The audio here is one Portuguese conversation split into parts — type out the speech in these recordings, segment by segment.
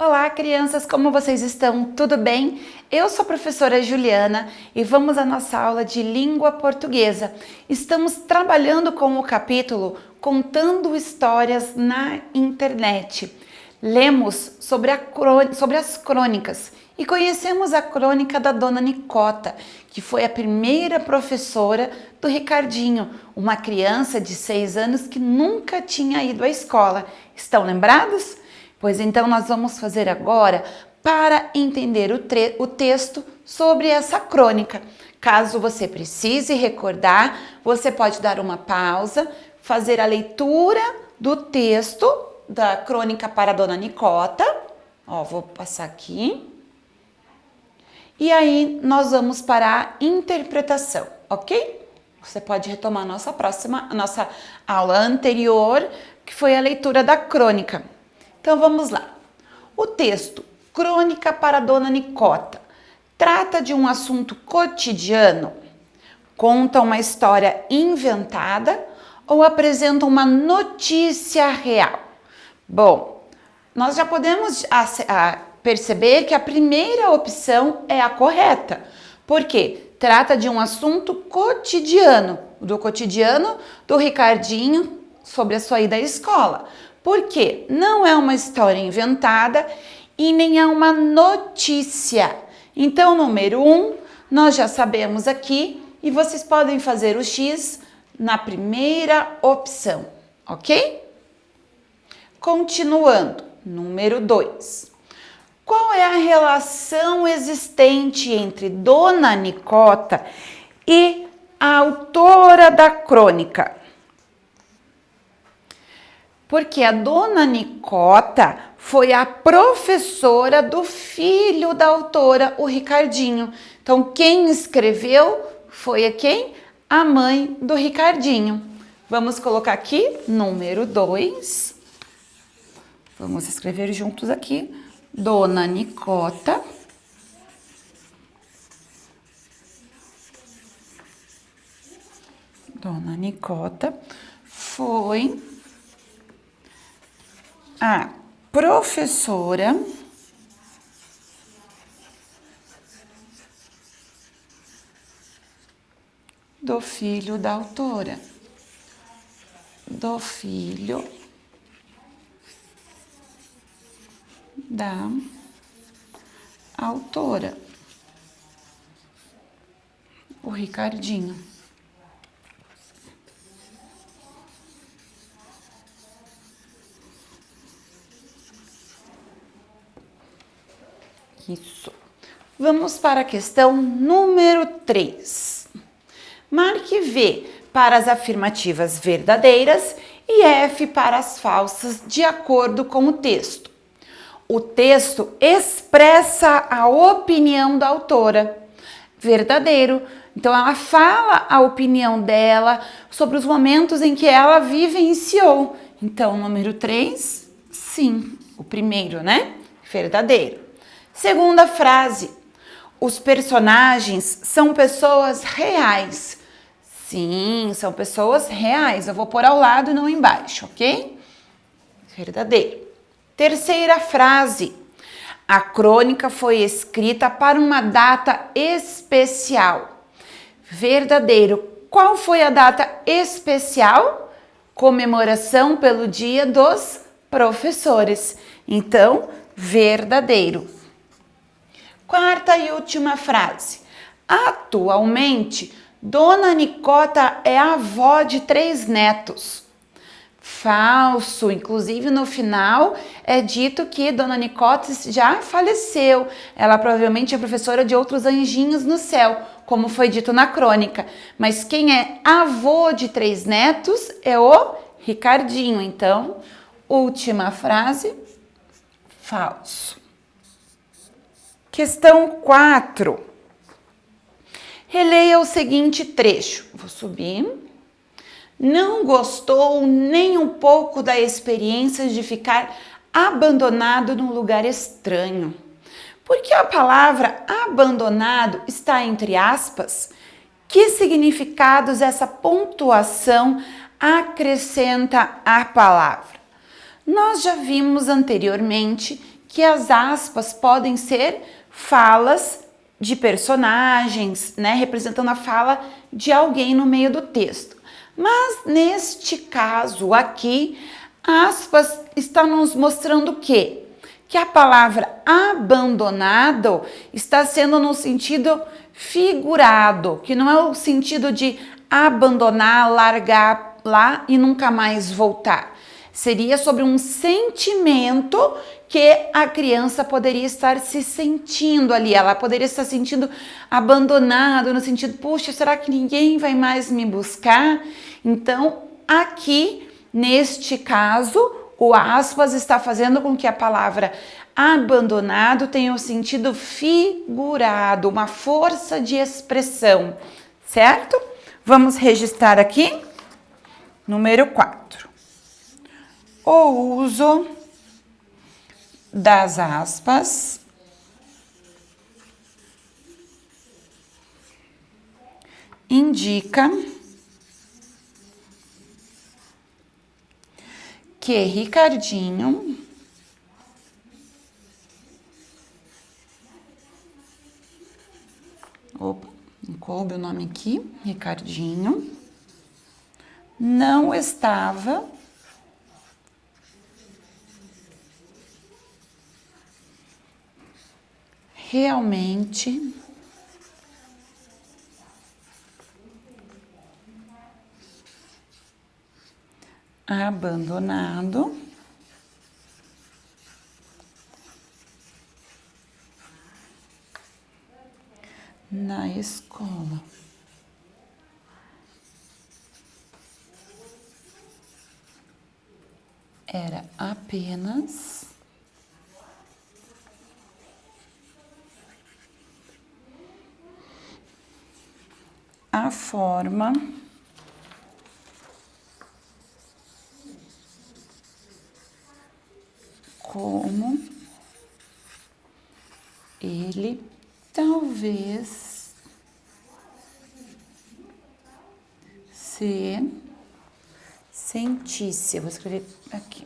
Olá, crianças, como vocês estão? Tudo bem? Eu sou a professora Juliana e vamos à nossa aula de língua portuguesa. Estamos trabalhando com o capítulo Contando Histórias na Internet. Lemos sobre as crônicas e conhecemos a crônica da Dona Nicota, que foi a primeira professora do Ricardinho, uma criança de 6 anos que nunca tinha ido à escola. Estão lembrados? Pois então nós vamos fazer agora para entender o texto sobre essa crônica. Caso você precise recordar, você pode dar uma pausa, fazer a leitura do texto da crônica para a Dona Nicota. Ó, vou passar aqui. E aí nós vamos para a interpretação, ok? Você pode retomar a nossa aula anterior, que foi a leitura da crônica. Então vamos lá. O texto Crônica para Dona Nicota trata de um assunto cotidiano, conta uma história inventada ou apresenta uma notícia real? Bom, nós já podemos perceber que a primeira opção é a correta, porque trata de um assunto cotidiano, do cotidiano do Ricardinho sobre a sua ida à escola. Porque não é uma história inventada e nem é uma notícia. Então, número 1, nós já sabemos aqui e vocês podem fazer o X na primeira opção, ok? Continuando, número 2. Qual é a relação existente entre Dona Nicota e a autora da crônica? Porque a Dona Nicota foi a professora do filho da autora, o Ricardinho. Então, quem escreveu foi a quem? A mãe do Ricardinho. Vamos colocar aqui, número 2. Vamos escrever juntos aqui. Dona Nicota. Dona Nicota foi a professora do filho da autora. Do filho da autora. O Ricardinho. Isso. Vamos para a questão número 3. Marque V para as afirmativas verdadeiras e F para as falsas, de acordo com o texto. O texto expressa a opinião da autora. Verdadeiro. Então, ela fala a opinião dela sobre os momentos em que ela vivenciou. Então, número 3, sim. O primeiro, né? Verdadeiro. Segunda frase, os personagens são pessoas reais. Sim, são pessoas reais. Eu vou pôr ao lado e não embaixo, ok? Verdadeiro. Terceira frase, a crônica foi escrita para uma data especial. Verdadeiro. Qual foi a data especial? Comemoração pelo Dia dos Professores. Então, verdadeiro. Quarta e última frase. Atualmente, Dona Nicota é avó de 3 netos. Falso. Inclusive, no final, é dito que Dona Nicota já faleceu. Ela provavelmente é professora de outros anjinhos no céu, como foi dito na crônica. Mas quem é avô de 3 netos é o Ricardinho. Então, última frase, falso. Questão 4. Releia o seguinte trecho. Vou subir. Não gostou nem um pouco da experiência de ficar abandonado num lugar estranho. Por que a palavra abandonado está entre aspas? Que significados essa pontuação acrescenta à palavra? Nós já vimos anteriormente que as aspas podem ser falas de personagens, né, representando a fala de alguém no meio do texto. Mas neste caso aqui, aspas está nos mostrando o quê? Que a palavra abandonado está sendo no sentido figurado, que não é o sentido de abandonar, largar lá e nunca mais voltar. Seria sobre um sentimento que a criança poderia estar se sentindo ali. Ela poderia estar se sentindo abandonada, no sentido, puxa, será que ninguém vai mais me buscar? Então, aqui, neste caso, o aspas está fazendo com que a palavra abandonado tenha o sentido figurado, uma força de expressão, certo? Vamos registrar aqui, número 4. O uso das aspas indica que Ricardinho não coube o nome aqui, Ricardinho não estava realmente abandonado na escola. Era apenas a forma como ele talvez se sentisse. Eu vou escrever aqui.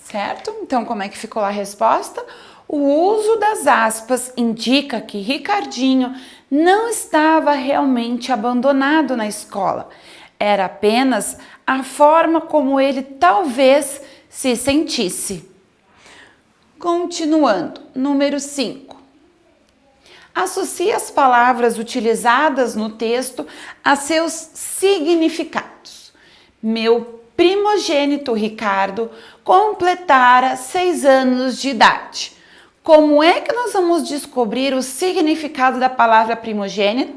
Certo? Então, como é que ficou a resposta? O uso das aspas indica que Ricardinho não estava realmente abandonado na escola. Era apenas a forma como ele talvez se sentisse. Continuando, número 5. Associe as palavras utilizadas no texto a seus significados. Meu primogênito Ricardo completara 6 anos de idade. Como é que nós vamos descobrir o significado da palavra primogênito?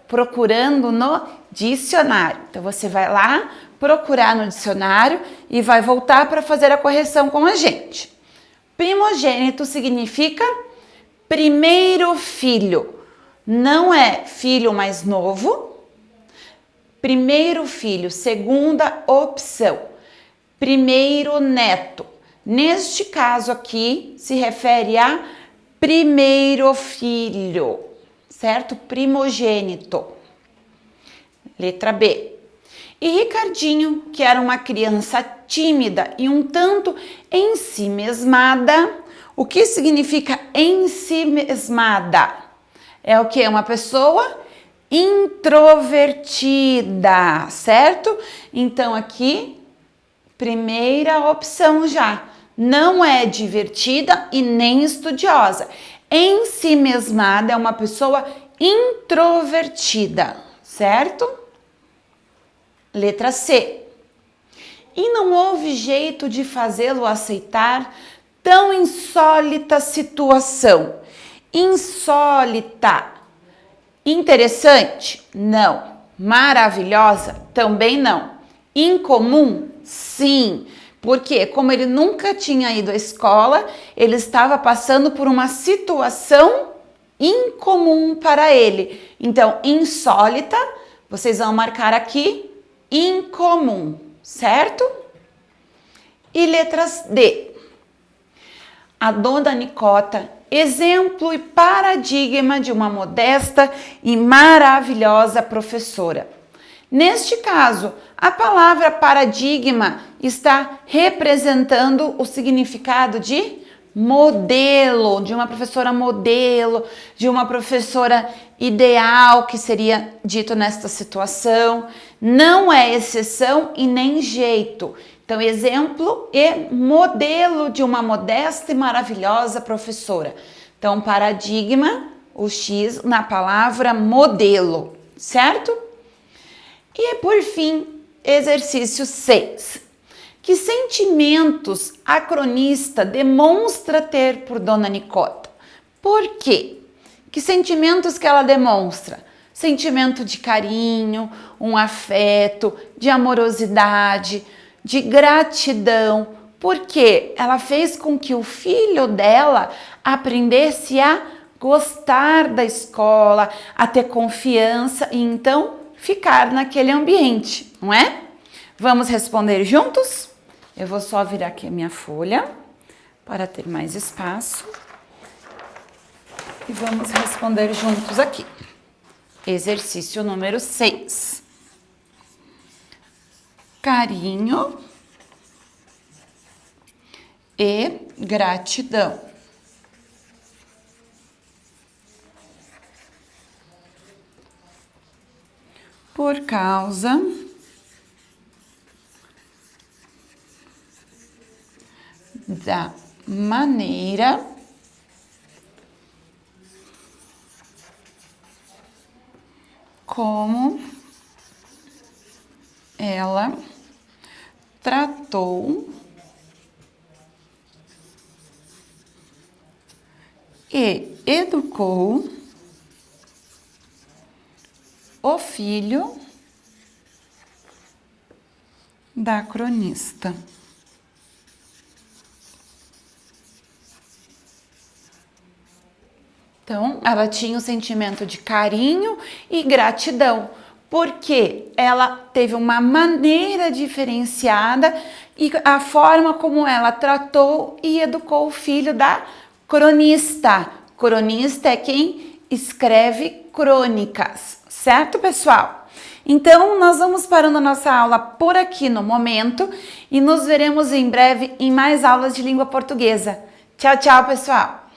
Procurando no dicionário. Então, você vai lá procurar no dicionário e vai voltar para fazer a correção com a gente. Primogênito significa primeiro filho. Não é filho mais novo. Primeiro filho, segunda opção. Primeiro neto. Neste caso aqui, se refere a primeiro filho, certo? Primogênito. Letra B. E Ricardinho, que era uma criança tímida e um tanto ensimesmada. O que significa ensimesmada? É o que? Uma pessoa introvertida, certo? Então aqui, primeira opção já. Não é divertida e nem estudiosa. Ensimesmada é uma pessoa introvertida, certo? Letra C. E não houve jeito de fazê-lo aceitar tão insólita situação. Insólita. Interessante? Não. Maravilhosa? Também não. Incomum? Sim. Porque, como ele nunca tinha ido à escola, ele estava passando por uma situação incomum para ele. Então, insólita, vocês vão marcar aqui, incomum, certo? E letras D. A dona Nicota, exemplo e paradigma de uma modesta e maravilhosa professora. Neste caso, a palavra paradigma está representando o significado de modelo, de uma professora modelo, de uma professora ideal, que seria dito nesta situação. Não é exceção e nem jeito. Então, exemplo e modelo de uma modesta e maravilhosa professora. Então, paradigma, o X na palavra modelo, certo? E por fim, exercício 6. Que sentimentos a cronista demonstra ter por Dona Nicota? Por quê? Que sentimentos que ela demonstra? Sentimento de carinho, um afeto, de amorosidade, de gratidão, porque ela fez com que o filho dela aprendesse a gostar da escola, a ter confiança e então ficar naquele ambiente, não é? Vamos responder juntos? Eu vou só virar aqui a minha folha para ter mais espaço e vamos responder juntos aqui. Exercício número 6. Carinho e gratidão. Por causa da maneira como ela tratou e educou o filho da cronista. Então, ela tinha o sentimento de carinho e gratidão, porque ela teve uma maneira diferenciada e a forma como ela tratou e educou o filho da cronista. Cronista é quem escreve crônicas, certo, pessoal? Então, nós vamos parando a nossa aula por aqui no momento e nos veremos em breve em mais aulas de língua portuguesa. Tchau, tchau, pessoal!